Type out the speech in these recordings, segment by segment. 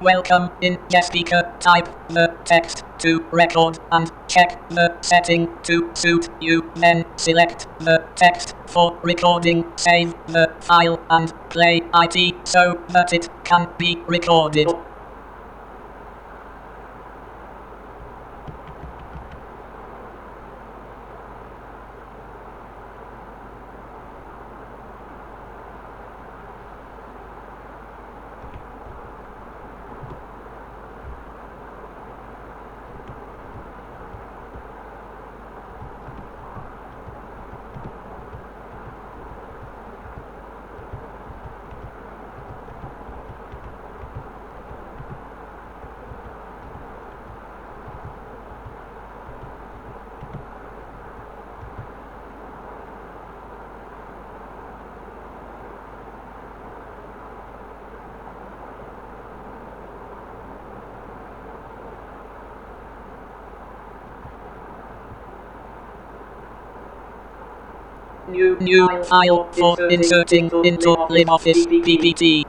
Welcome. In GESPEAKER, type the text to record and check the setting to suit you. Then select the text for recording. Save the file and play it so that it can be recorded. New file for inserting into Liboffice PPT.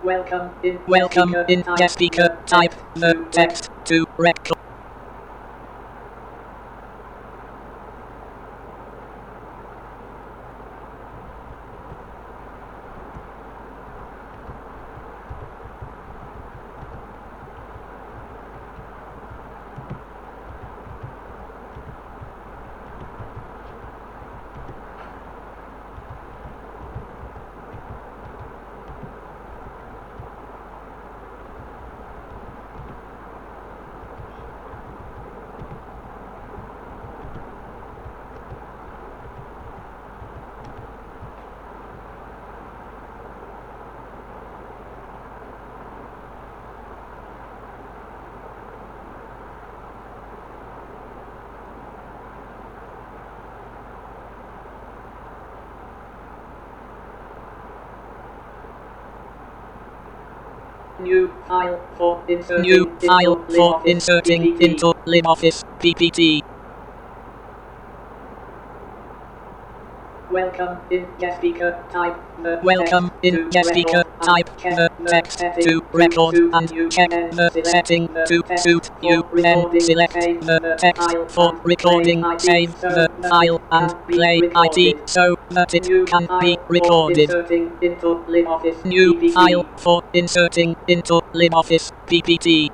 Welcome in GESPEAKER, type the text to record. New file for inserting into Liboffice PPT. Welcome in GESPEAKER, type the text to record and check the setting to suit you. Then select the text for recording. Save the file and play it so that it can be recorded. New file for inserting into Liboffice PPT.